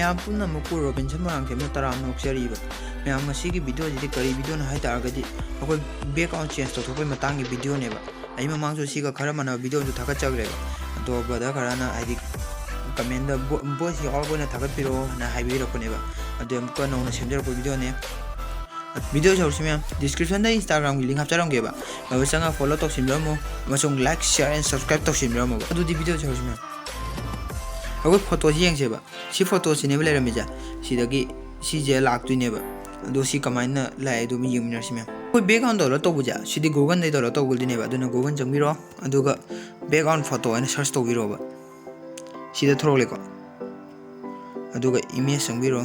ꯃꯌꯥꯝ ꯄꯨꯝꯅꯃꯛꯄꯨ ꯔꯣꯕꯤꯟꯁꯟ ꯃꯣꯏꯔꯥꯡꯊꯦꯝꯅ ꯇꯔꯥꯝꯅ ꯑꯣꯛꯆꯔꯤꯕ ꯃꯌꯥꯝ ꯉꯁꯤꯒꯤ ꯚꯤꯗꯤꯑꯣꯁꯤꯗꯤ ꯀꯔꯤ ꯚꯤꯗꯤꯑꯣꯅꯣ ꯍꯥꯏꯇꯥꯔꯒꯗꯤ ꯑꯩꯈꯣꯏ ꯕꯦꯛꯒ꯭ꯔꯥꯎꯟ ꯆꯦꯟꯖ ꯇꯧꯊꯣꯛꯄꯒꯤ ꯃꯇꯥꯡꯒꯤ ꯚꯤꯗꯤꯑꯣꯅꯦꯕ ꯑꯩ ꯃꯃꯥꯡꯁꯨ ꯁꯤꯒ ꯈꯔ ꯃꯥꯟꯅꯕ ꯚꯤꯗꯤꯑꯣꯁꯨ ꯊꯥꯒꯠꯆꯈ꯭ꯔꯦꯕ ꯑꯗꯣ ꯕ꯭ꯔꯗꯔ ꯈꯔꯅ ꯍꯥꯏꯗꯤ ꯀꯃꯦꯟꯗ ꯚꯣꯏꯁ ꯌꯥꯎꯔꯕ ꯑꯣꯏꯅ ꯊꯥꯒꯠꯄꯤꯔꯛꯑꯣꯅ ꯍꯥꯏꯕꯤꯔꯛꯄꯅꯦꯕ ꯑꯗꯨ ꯑꯃꯨꯛꯀ ꯅꯧꯅ ꯁꯦꯝꯖꯔꯛꯄ ꯚꯤꯗꯤꯑꯣꯅꯦ ꯚꯤꯗꯤꯑꯣ ꯍꯧꯔꯁꯤ ꯃꯌꯥꯝ ꯗꯤꯁꯀ꯭ꯔꯤꯞꯁꯟꯗ ꯏꯟꯁꯇꯥꯒ꯭ꯔꯥꯝꯒꯤ ꯂꯤꯡ ꯍꯥꯞꯆꯔꯝꯒꯦꯕ ꯃꯗꯨ ꯆꯪꯉꯒ ꯐꯣꯂꯣ ꯇꯧꯁꯤꯟꯕꯤꯔꯝꯃꯣ ꯑꯃꯁꯨꯡ ꯂꯥꯏꯛ ꯁꯤꯌꯔ ꯑꯦꯟ ꯁꯕꯁꯀ꯭ꯔꯥꯏꯕ ꯇꯧꯁꯤꯟꯕꯤꯔꯝꯃꯣ ꯑꯗꯨꯗꯤ ꯚꯤꯗꯤꯑꯣ ꯍꯧꯔꯁꯤ ꯃꯌꯥꯝ ꯑꯩꯈꯣꯏ ꯐꯣꯇꯣꯁꯤ ꯌꯦꯡꯁꯦꯕ ꯁꯤ ꯐꯣꯇꯣꯁꯤꯅꯦꯕ ꯂꯩꯔꯝꯃꯤꯁꯦ ꯁꯤꯗꯒꯤ ꯁꯤꯁꯦ ꯂꯥꯛꯇꯣꯏꯅꯦꯕ ꯑꯗꯣ ꯁꯤ ꯀꯃꯥꯏꯅ ꯂꯥꯛꯑꯦ ꯑꯗꯨꯝ ꯌꯦꯡꯃꯤꯟꯅꯔꯁꯤ ꯃꯌꯥꯝ ꯑꯩꯈꯣꯏ ꯕꯦꯛꯒ꯭ꯔꯥꯎꯟ ꯗꯥꯎꯟꯂꯣꯗ ꯇꯧꯕꯁꯦ ꯁꯤꯗꯤ ꯒꯨꯒꯜꯗꯩ ꯗꯥꯎꯟꯂꯣꯗ ꯇꯧꯒꯗꯣꯏꯅꯦꯕ ꯑꯗꯨꯅ ꯒꯨꯒꯜ ꯆꯪꯕꯤꯔꯣ ꯑꯗꯨꯒ ꯕꯦꯛꯒ꯭ꯔꯥꯎꯟ ꯐꯣꯇꯣ ꯍꯥꯏꯅ ꯁꯔꯆ ꯇꯧꯕꯤꯔꯣꯕ ꯁꯤꯗ ꯊꯣꯔꯛꯂꯦꯀꯣ ꯑꯗꯨꯒ ꯏꯃꯦꯖ ꯆꯪꯕꯤꯔꯣ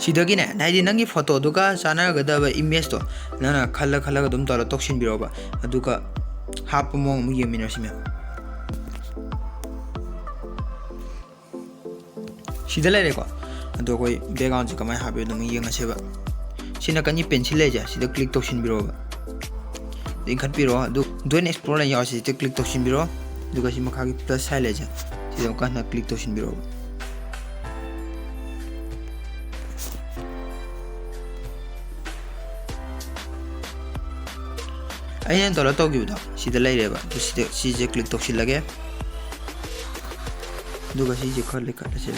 ꯁꯤꯗꯒꯤꯅꯦ ꯍꯥꯏꯗꯤ ꯅꯪꯒꯤ ꯐꯣꯇꯣꯗꯨꯒ ꯆꯥꯟꯅꯒꯗꯕ ꯏꯃꯦꯖꯇꯣ ꯅꯪꯅ ꯈꯜꯂꯒ ꯑꯗꯨꯝ ꯗꯥꯎꯟꯂꯣꯗ ꯇꯧꯁꯤꯟꯕꯤꯔꯣꯕ ꯑꯗꯨꯒ ꯍꯥꯞꯄ ꯃꯑꯣꯡ ꯑꯃꯨꯛ ꯌꯦꯡꯃꯤꯟꯅꯔꯁꯤ ꯃꯌꯥꯝ ꯁꯤꯗ ꯂꯩꯔꯦꯀꯣ ꯑꯗꯣ ꯑꯩꯈꯣꯏ ꯕꯦꯛꯒ꯭ꯔꯥꯎꯟꯁꯦ ꯀꯃꯥꯏꯅ ꯍꯥꯞꯄꯤꯅꯣ ꯑꯃꯨꯛ ꯌꯦꯡꯉꯁꯦꯕ ꯁꯤ ꯅꯥꯀꯟꯒꯤ ꯄꯦꯟꯁꯤꯜ ꯂꯩꯁꯦ ꯁꯤꯗ ꯀ꯭ꯂꯤꯛ ꯇꯧꯁꯤꯟꯕꯤꯔꯣꯕ ꯏꯟꯈꯠꯄꯤꯔꯣ ꯑꯗꯨ ꯗꯣꯏꯟ ꯑꯦꯛꯁꯄ꯭ꯂꯣꯔ ꯂꯩ ꯌꯥꯎꯔꯁꯤ ꯁꯤꯗ ꯀ꯭ꯂꯤꯛ ꯇꯧꯁꯤꯟꯕꯤꯔꯣ ꯑꯗꯨꯒ ꯁꯤ ꯃꯈꯥꯒꯤ ꯄ꯭ꯂꯁ ꯁꯥꯏꯟ ꯂꯩꯁꯦ ꯁꯤꯗ ꯑꯃꯨꯛꯀ ꯍꯟꯅ ꯀ꯭ꯂꯤꯛ ꯇꯧꯁꯤꯟꯕꯤꯔꯣꯕ ꯑꯩꯅ ꯗꯥꯎꯟꯂꯣꯗ ꯇꯧꯈꯤꯕꯗꯣ ꯁꯤꯗ ꯂꯩꯔꯦꯕ ꯑꯗꯨ ꯁꯤꯗ ꯁꯤꯁꯦ ꯀ꯭ꯂꯤꯛ ꯇꯧꯁꯤꯜꯂꯒꯦ ꯑꯗꯨꯒ ꯁꯤꯁꯦ ꯈꯔ ꯂꯩꯈꯠꯂꯁꯤ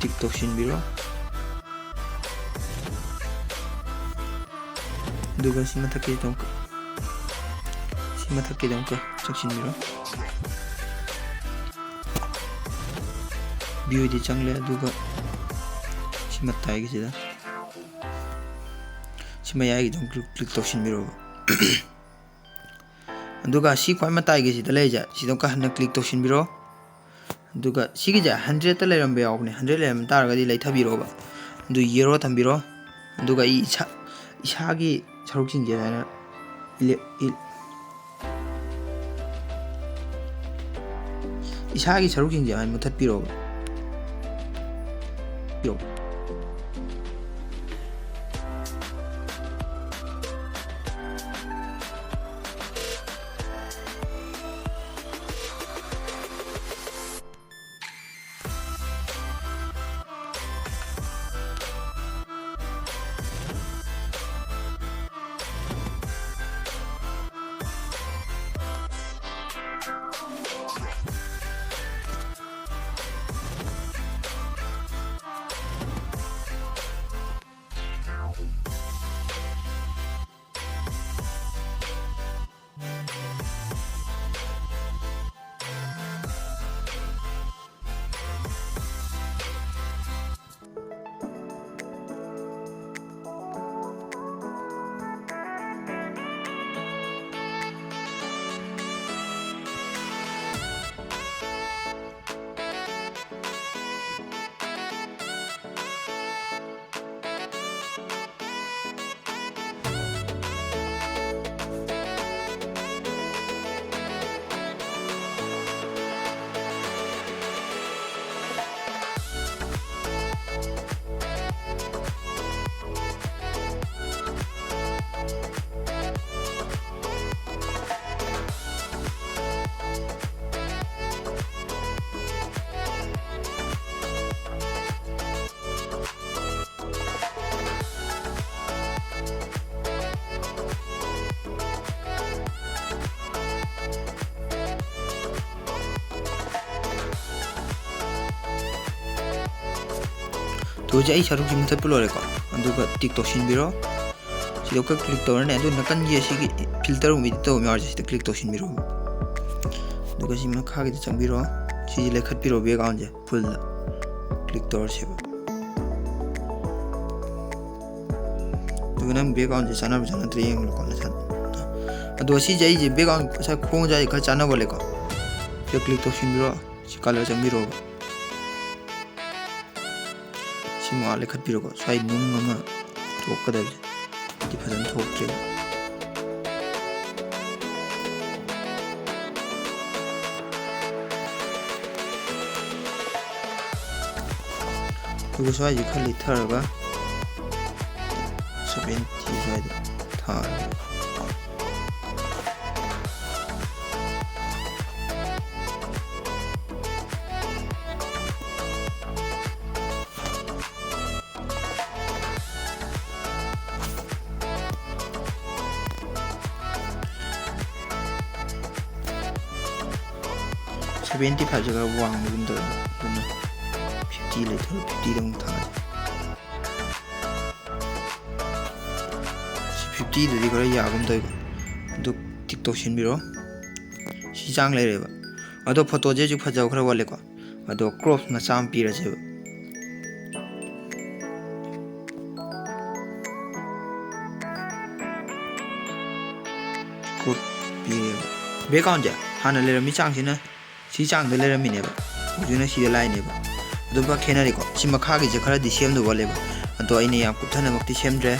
ꯇꯤꯛ ꯇꯧꯁꯤꯟꯕꯤꯔꯣ ꯑꯗꯨꯒ ꯁꯤ ꯃꯊꯛꯀꯤꯗ ꯑꯃꯨꯛꯀ ꯆꯪꯁꯤꯟꯕꯤꯔꯣ ꯚꯤꯎꯗꯤ ꯆꯪꯂꯦ ꯑꯗꯨꯒ ꯁꯤ ꯃꯇꯥꯏꯒꯤꯁꯤꯗ ꯁꯤ ꯃꯌꯥꯏꯒꯤꯗ ꯀ꯭ꯂꯤꯛ ꯇꯧꯁꯤꯟꯕꯤꯔꯣꯕ ꯑꯗꯨꯒ ꯁꯤ ꯈ꯭ꯋꯥꯏ ꯃꯇꯥꯏꯒꯤꯁꯤꯗ ꯂꯩꯔꯤꯁꯦ ꯁꯤꯗ ꯑꯃꯨꯛꯀ ꯍꯟꯅ ꯀ꯭ꯂꯤꯛ ꯇꯧꯁꯤꯟꯕꯤꯔꯣ ꯑꯗꯨꯒ ꯁꯤꯒꯤꯁꯦ 100ꯇ ꯂꯩꯔꯝꯕ ꯌꯥꯎꯕꯅꯦ 100 ꯂꯩꯔꯝ ꯇꯥꯔꯒꯗꯤ ꯂꯩꯊꯕꯤꯔꯣꯕ ꯑꯗꯨ ꯌꯦꯔꯣ ꯊꯝꯕꯤꯔꯣ ꯑꯗꯨꯒ ꯑꯩ ꯏꯁꯥꯒꯤ ꯁꯔꯨꯛꯁꯤꯡꯁꯦ ꯍꯥꯏꯅ ꯏꯁꯥꯒꯤ ꯁꯔꯨꯛꯁꯤꯡꯁꯦ ꯍꯥꯏꯅ ꯃꯨꯊꯠꯄꯤꯔꯣꯕ ꯍꯧꯖꯤꯛ ꯑꯩ ꯁꯔꯨꯛꯁꯤ ꯃꯨꯊꯠꯄ ꯂꯣꯏꯔꯦꯀꯣ ꯑꯗꯨꯒ ꯇꯤꯛ ꯇꯧꯁꯤꯟꯕꯤꯔꯣ ꯁꯤꯗ ꯑꯃꯨꯛꯀ ꯀ꯭ꯂꯤꯛ ꯇꯧꯔꯅꯤ ꯑꯗꯨ ꯅꯥꯀꯟꯒꯤ ꯑꯁꯤꯒꯤ ꯐꯤꯜꯇꯔꯒꯨꯝꯕ ꯏꯗꯤꯠ ꯇꯧꯕ ꯌꯥꯎꯔꯁꯤ ꯁꯤꯗ ꯀ꯭ꯂꯤꯛ ꯇꯧꯁꯤꯟꯕꯤꯔꯣ ꯑꯗꯨꯒ ꯁꯤ ꯃꯈꯥꯒꯤꯗ ꯆꯪꯕꯤꯔꯣ ꯁꯤꯁꯦ ꯂꯩꯈꯠꯄꯤꯔꯣ ꯕꯦꯛꯒ꯭ꯔꯥꯎꯟꯁꯦ ꯐꯨꯜꯗ ꯀ꯭ꯂꯤꯛ ꯇꯧꯔꯁꯦꯕ ꯑꯗꯨꯒ ꯅꯪ ꯕꯦꯛꯒ꯭ꯔꯥꯎꯟꯁꯦ ꯆꯥꯟꯅꯕ ꯆꯥꯟꯅꯗ꯭ꯔꯦ ꯌꯦꯡꯉꯣꯀꯣ ꯅꯁꯥꯅ ꯑꯗꯣ ꯁꯤꯁꯦ ꯑꯩꯁꯦ ꯕꯦꯛꯒ꯭ꯔꯥꯎꯟ ꯉꯁꯥꯏ ꯈꯣꯡꯖꯥꯏ ꯈꯔ ꯆꯥꯟꯅꯕ ꯂꯩꯀꯣ ꯁꯤꯗ ꯀ꯭ꯂꯤꯛ ꯇꯧꯁꯤꯟꯕꯤꯔꯣ ꯁꯤ ꯀꯂꯔ ꯆꯪꯕꯤꯔꯣꯕ ꯁꯤ ꯃꯉꯥ ꯂꯩꯈꯠꯄꯤꯔꯣꯀꯣ ꯁ꯭ꯋꯥꯏ ꯅꯨꯡ ꯑꯃ ꯊꯣꯛꯀꯗꯕꯁꯦ ꯁꯤ ꯐꯖꯅ ꯊꯣꯛꯇ꯭ꯔꯦꯕ ꯑꯗꯨꯒ ꯁ꯭ꯋꯥꯏꯁꯦ ꯈꯔ ꯂꯩꯊꯔꯒ 70 ꯁ꯭ꯋꯥꯏꯗ ꯊꯥꯔꯒ 75 ꯈꯔ ꯋꯥꯡꯕꯒꯨꯝ ꯇꯧꯋꯦ ꯑꯗꯨꯅ 50 ꯂꯩꯊꯣꯛ 50ꯗ ꯑꯃꯨꯛ ꯊꯥꯒꯠꯂꯦ 50ꯗꯗꯤ ꯈꯔ ꯌꯥꯒꯨꯝ ꯇꯧꯋꯦꯕ ꯑꯗꯨ ꯇꯤꯛ ꯇꯧꯁꯤꯟꯕꯤꯔꯣ ꯁꯤ ꯆꯥꯡ ꯂꯩꯔꯦꯕ ꯑꯗꯣ ꯐꯣꯇꯣꯁꯦ ꯍꯧꯖꯤꯛ ꯐꯖꯕ ꯈꯔ ꯋꯥꯠꯂꯦꯀꯣ ꯑꯗꯣ ꯀ꯭ꯔꯣꯞ ꯃꯆꯥ ꯑꯃ ꯄꯤꯔꯁꯦꯕ ꯀ꯭ꯔꯣꯞ ꯄꯤꯔꯦꯕ ꯕꯦꯛꯒ꯭ꯔꯥꯎꯟꯁꯦ ꯍꯥꯟꯅ ꯂꯩꯔꯝꯃꯤ ꯆꯥꯡꯁꯤꯅ ꯁꯤ ꯆꯥꯡꯗ ꯂꯩꯔꯝꯃꯤꯅꯦꯕ ꯍꯧꯖꯤꯛꯅ ꯁꯤꯗ ꯂꯥꯛꯏꯅꯦꯕ ꯑꯗꯨꯒ ꯈꯦꯠꯅꯔꯦꯀꯣ ꯁꯤ ꯃꯈꯥꯒꯤꯁꯦ ꯈꯔꯗꯤ ꯁꯦꯝꯗꯧ ꯋꯥꯠꯂꯦꯕ ꯑꯗꯣ ꯑꯩꯅ ꯌꯥꯝ ꯀꯨꯞꯊꯅꯃꯛꯇꯤ ꯁꯦꯝꯗ꯭ꯔꯦ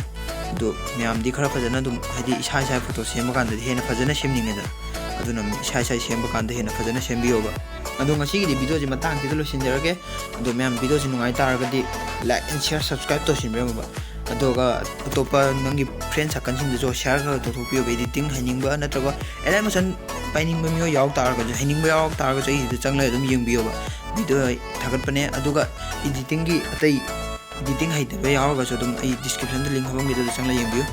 ꯑꯗꯣ ꯃꯌꯥꯝꯗꯤ ꯈꯔ ꯐꯖꯅ ꯑꯗꯨꯝ ꯍꯥꯏꯗꯤ ꯏꯁꯥ ꯐꯣꯇꯣ ꯁꯦꯝꯕ ꯀꯥꯟꯗꯗꯤ ꯍꯦꯟꯅ ꯐꯖꯅ ꯁꯦꯝꯅꯤꯡꯉꯦꯗꯅ ꯑꯗꯨꯅ ꯏꯁꯥ ꯁꯦꯝꯕ ꯀꯥꯟꯗ ꯍꯦꯟꯅ ꯐꯖꯅ ꯁꯦꯝꯕꯤꯌꯣꯕ ꯑꯗꯣ ꯉꯁꯤꯒꯤꯗꯤ ꯚꯤꯗꯤꯑꯣꯁꯤ ꯃꯇꯥꯡꯁꯤꯗ ꯂꯣꯏꯁꯤꯟꯖꯔꯒꯦ ꯑꯗꯣ ꯃꯌꯥꯝ ꯚꯤꯗꯤꯑꯣꯁꯤ ꯅꯨꯡꯉꯥꯏ ꯇꯥꯔꯒꯗꯤ ꯂꯥꯏꯛ ꯑꯦꯟ ꯁꯤꯌꯔ ꯁꯕꯁꯀ꯭ꯔꯥꯏꯕ ꯇꯧꯁꯤꯟꯕꯤꯔꯝꯃꯣꯕ ꯑꯗꯨꯒ ꯑꯇꯣꯞꯄ ꯅꯪꯒꯤ ꯐ꯭ꯔꯦꯟ ꯁꯥꯔꯀꯜꯁꯤꯡꯗꯁꯨ ꯁꯤꯌꯔ ꯈꯔ ꯇꯧꯊꯣꯛꯄꯤꯌꯣꯕ ꯏꯗꯤꯇꯤꯡ ꯍꯩꯅꯤꯡꯕ ꯅꯠꯇ꯭ꯔꯒ ꯑꯦꯅꯤꯃꯦꯁꯟ ꯄꯥꯏꯅꯤꯡꯕ ꯃꯤꯑꯣꯏ ꯌꯥꯎ ꯇꯥꯔꯒꯁꯨ ꯍꯩꯅꯤꯡꯕ ꯌꯥꯎ ꯇꯥꯔꯒꯁꯨ ꯑꯩꯁꯤꯗ ꯆꯪꯂꯒ ꯑꯗꯨꯝ ꯌꯦꯡꯕꯤꯌꯣꯕ ꯚꯤꯗꯤꯑꯣ ꯊꯥꯒꯠꯄꯅꯦ ꯑꯗꯨꯒ ꯏꯗꯤꯇꯤꯡꯒꯤ ꯑꯇꯩꯏꯗꯤꯇꯤꯡ ꯍꯩꯇꯕ ꯌꯥꯎꯔꯒꯁꯨ ꯑꯗꯨꯝ ꯑꯩ ꯗꯤꯁꯀ꯭ꯔꯤꯞꯁꯟꯗ ꯂꯤꯡꯛ ꯍꯥꯞꯄꯝꯒꯦ ꯑꯗꯨꯗ ꯆꯪꯂꯒ ꯌꯦꯡꯕꯤꯌꯨ